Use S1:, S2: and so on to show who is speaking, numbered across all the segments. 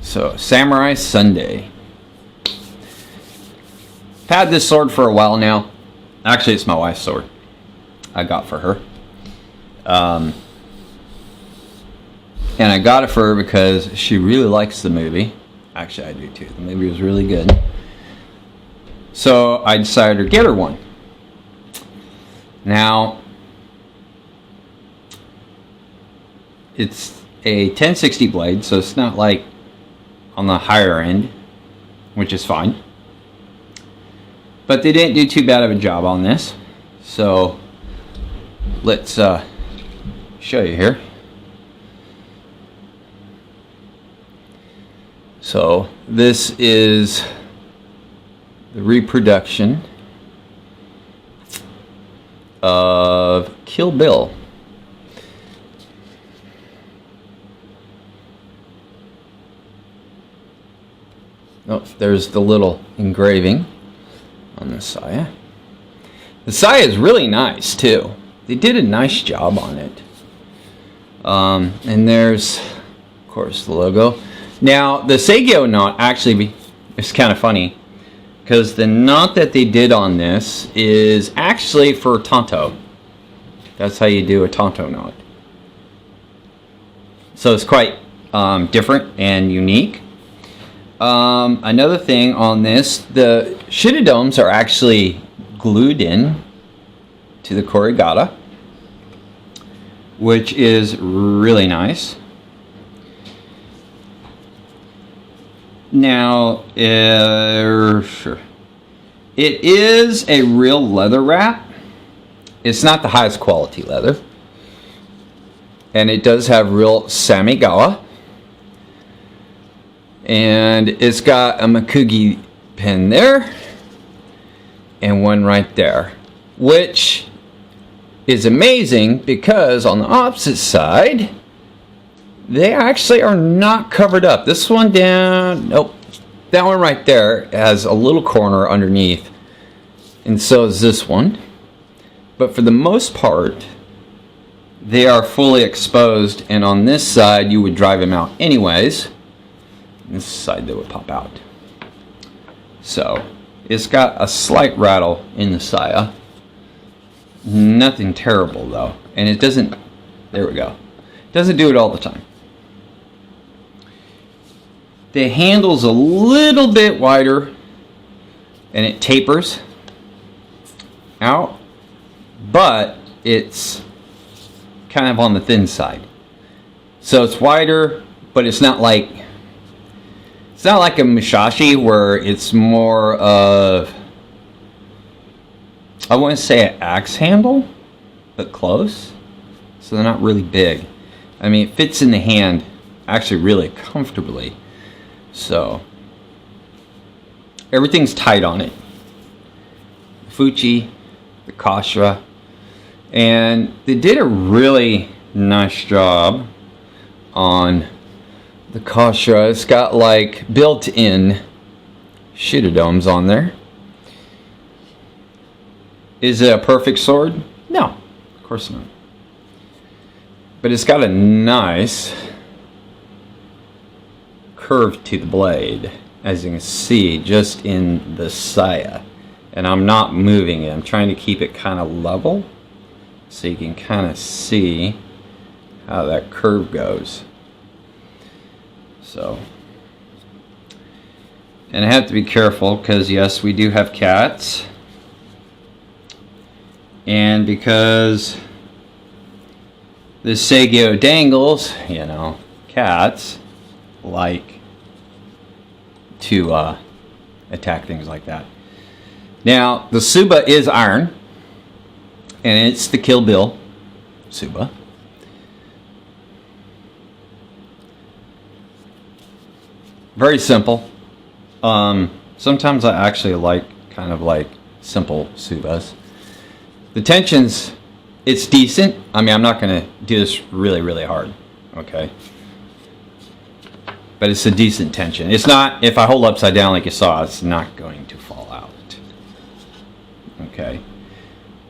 S1: So, Samurai Sunday. I've had this sword for a while now. Actually, it's my wife's sword I got for her. And I got it for her because she really likes the movie. Actually, I do too. The movie was really good. So I decided to get her one. Now, it's a 1060 blade, so it's not like on the higher end, which is fine. But they didn't do too bad of a job on this. So let's show you here. So this is the reproduction of Kill Bill. Oh, there's the little engraving on the saya. The saya is really nice too. They did a nice job on it. And there's, of course, the logo. Now, the Seigyo knot actually, it's kind of funny, because the knot that they did on this is actually for tanto. That's how you do a tanto knot. So it's quite different and unique. Another thing on this, the shiradomes are actually glued in to the korigata, which is really nice. Now, sure, it is a real leather wrap. It's not the highest quality leather, and it does have real Samigawa. And it's got a Makugi pin there and one right there, which is amazing because on the opposite side they actually are not covered up. This one down, nope, that one right there has a little corner underneath, and so is this one, but for the most part they are fully exposed, and on this side you would drive them out anyways. This side that would pop out. So it's got a slight rattle in the saya. Nothing terrible though. And it doesn't, there we go. It doesn't do it all the time. The handle's a little bit wider and it tapers out, but it's kind of on the thin side. So it's wider, but it's not like a Musashi where it's more of, I wouldn't say an axe handle, but close. So they're not really big. I mean, it fits in the hand actually really comfortably. So everything's tight on it. The Fuchi, the Kashira, and they did a really nice job on the Kashira. It's got like built-in shiradomes on there. Is it a perfect sword? No, of course not. But it's got a nice curve to the blade, as you can see, just in the saya. And I'm not moving it. I'm trying to keep it kind of level so you can kind of see how that curve goes. So, and I have to be careful because yes, we do have cats, and because the Seigyo dangles, you know, cats like to attack things like that. Now, the Tsuba is iron, and it's the Kill Bill Tsuba. Very simple. Sometimes I actually like kind of like simple Tsubas. The tensions, it's decent. I mean, I'm not going to do this really, really hard, okay? But it's a decent tension. It's not, if I hold upside down like you saw, it's not going to fall out. Okay.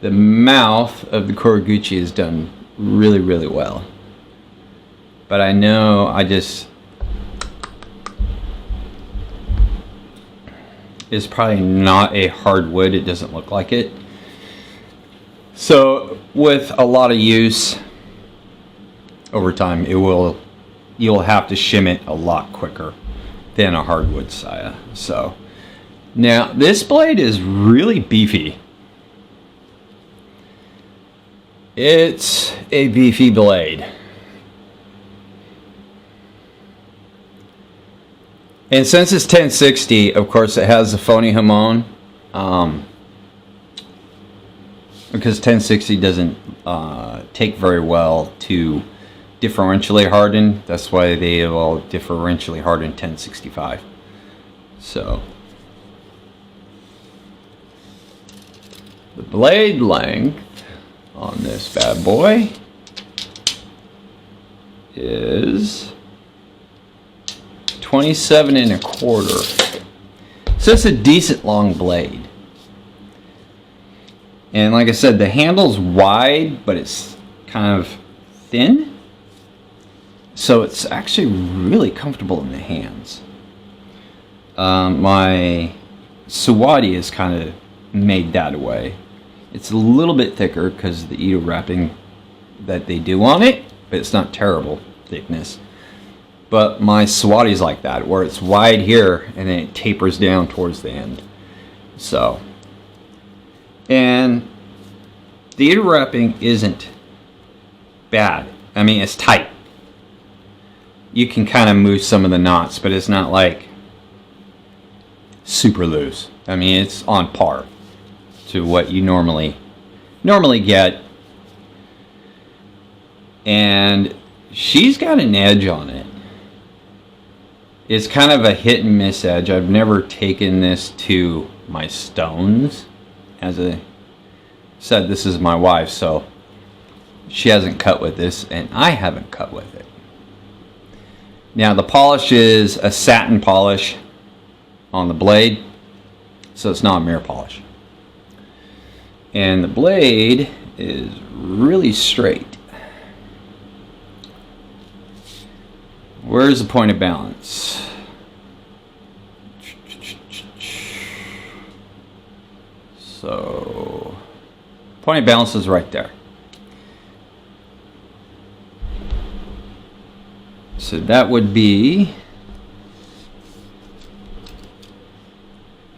S1: The mouth of the Koriguchi is done really, really well. But I know I just is probably not a hardwood. It doesn't look like it. So with a lot of use over time, you'll have to shim it a lot quicker than a hardwood saya. So now this blade is really beefy. It's a beefy blade. And since it's 1060, of course it has the Phony Hamon. Because 1060 doesn't take very well to differentially harden. That's why they will differentially harden 1065. So the blade length on this bad boy is 27 1/4. So it's a decent long blade. And like I said, the handle's wide, but it's kind of thin. So it's actually really comfortable in the hands. My Suwadi is kind of made that way. It's a little bit thicker because of the Ito wrapping that they do on it, but it's not terrible thickness. But my Suwadi is like that, where it's wide here and then it tapers down towards the end. So, and the Ito wrapping isn't bad. I mean, it's tight. You can kind of move some of the knots, but it's not like super loose. I mean, it's on par to what you normally get. And she's got an edge on it. It's kind of a hit and miss edge. I've never taken this to my stones. As I said, this is my wife, so she hasn't cut with this, and I haven't cut with it. Now the polish is a satin polish on the blade, so it's not a mirror polish. And the blade is really straight. Where's the point of balance? So, point of balance is right there. So that would be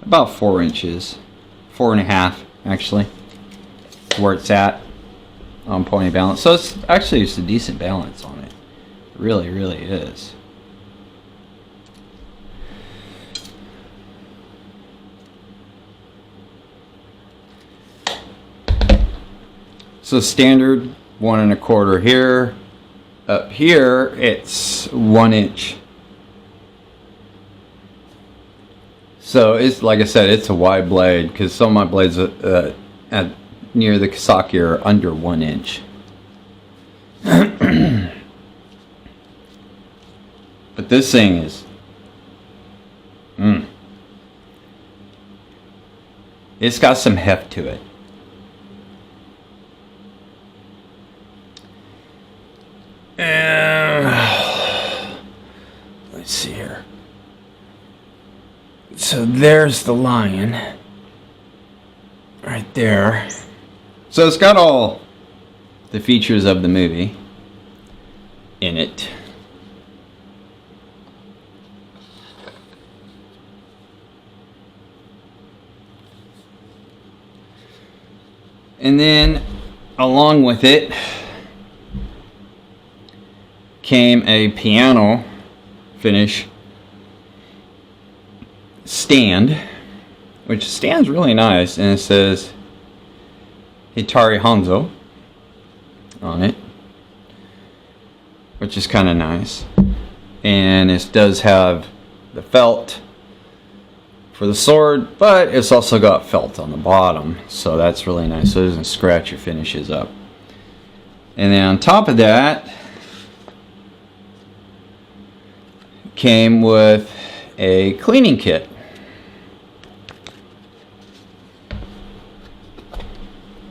S1: about 4 inches, 4.5 actually, where it's at on point of balance. So it's actually a decent balance on it. It really is. So standard 1 1/4 here. Up here it's 1 inch. So it's, like I said, it's a wide blade, because some of my blades at near the Kawasaki are under 1 inch. But this thing is it's got some heft to it. Let's see here. So there's the lion right there. So it's got all the features of the movie in it. And then along with it came a piano finish stand, which stands really nice, and it says Hitachi Hanzo on it, which is kind of nice. And it does have the felt for the sword, but it's also got felt on the bottom, so that's really nice, so it doesn't scratch your finishes up. And then on top of that came with a cleaning kit.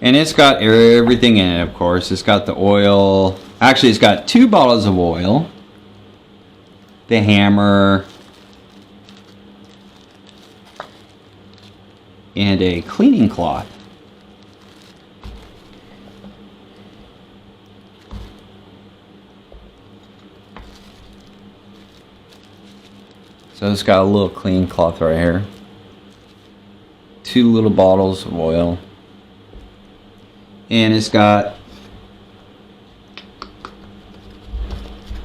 S1: And it's got everything in it, of course. It's got the oil. Actually, it's got 2 bottles of oil, the hammer, and a cleaning cloth. So it's got a little cleaning cloth right here. 2 little bottles of oil. And it's got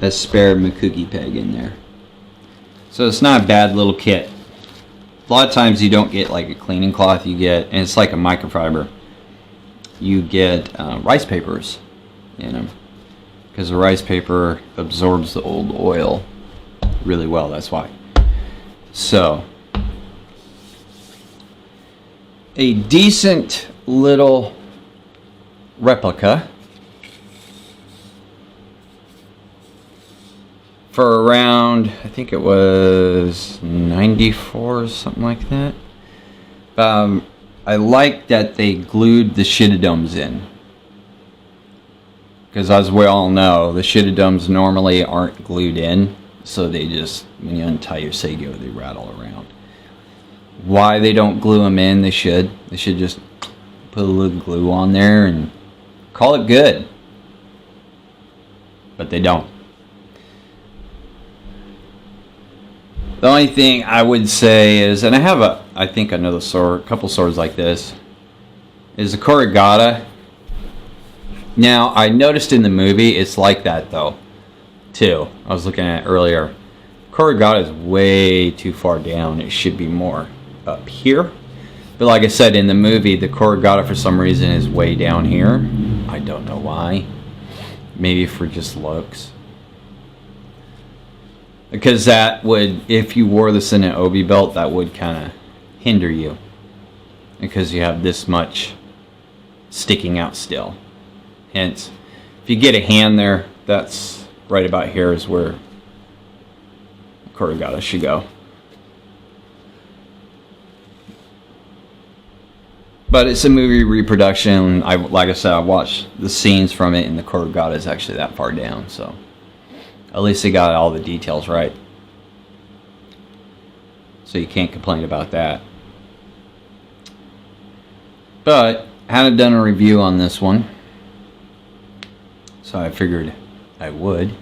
S1: a spare Makugi peg in there. So it's not a bad little kit. A lot of times you don't get like a cleaning cloth, you get, and it's like a microfiber, you get rice papers in them. Because the rice paper absorbs the old oil really well, that's why. So, a decent little replica for around, I think it was 94 or something like that. I like that they glued the Shitadomes in, because as we all know, the Shitadomes normally aren't glued in, so they just, when you untie your Seigo, they rattle around. Why they don't glue them in? They should just put a little glue on there and call it good, but they don't. The only thing I would say is, and I have I think another sword, a couple swords like this, is the Kurogata. Now, I noticed in the movie it's like that though, too. I was looking at it earlier. Kurogata is way too far down. It should be more up here. But like I said, in the movie, the Kurogata for some reason is way down here. I don't know why. Maybe for just looks. Because that would, if you wore this in an obi belt, that would kind of hinder you. Because you have this much sticking out still. Hence, if you get a hand there, that's right about here is where Kurogata should go. But it's a movie reproduction. Like I said, I watched the scenes from it, and the Kurogata is actually that far down, so at least they got all the details right. So you can't complain about that. But I hadn't done a review on this one, so I figured I would.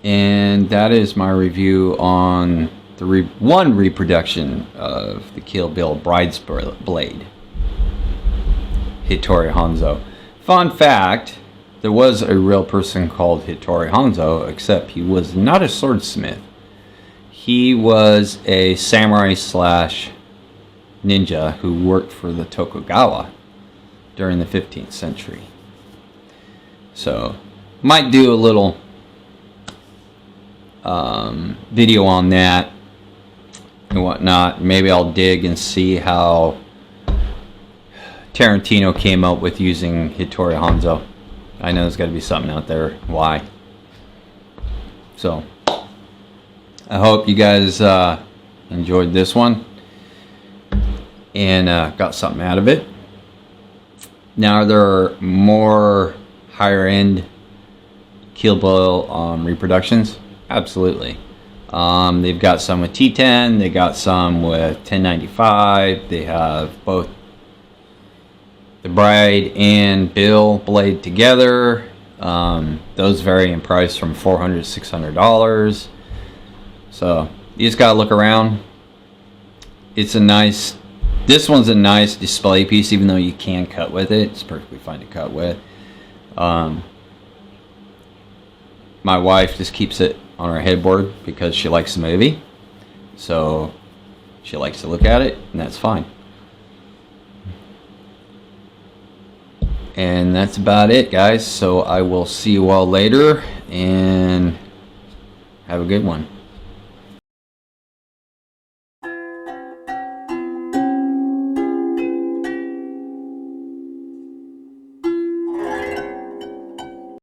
S1: And that is my review on the one reproduction of the Kill Bill Bride's Blade, Hattori Hanzo. Fun fact, there was a real person called Hattori Hanzo, except he was not a swordsmith. He was a samurai slash ninja who worked for the Tokugawa during the 15th century. So, might do a little video on that and whatnot. Maybe I'll dig and see how Tarantino came up with using Hattori Hanzo. I know there's got to be something out there. Why? So, I hope you guys enjoyed this one and got something out of it. Now, there are more higher end Kill Bill reproductions. Absolutely. They've got some with T10, they got some with 1095, they have both the Bride and Bill blade together. Those vary in price from $400 to $600. So you just gotta look around. It's a nice, this one's a nice display piece, even though you can cut with it. It's perfectly fine to cut with. My wife just keeps it on her headboard because she likes the movie, so she likes to look at it, and that's fine. And that's about it, guys. So I will see you all later, and have a good one.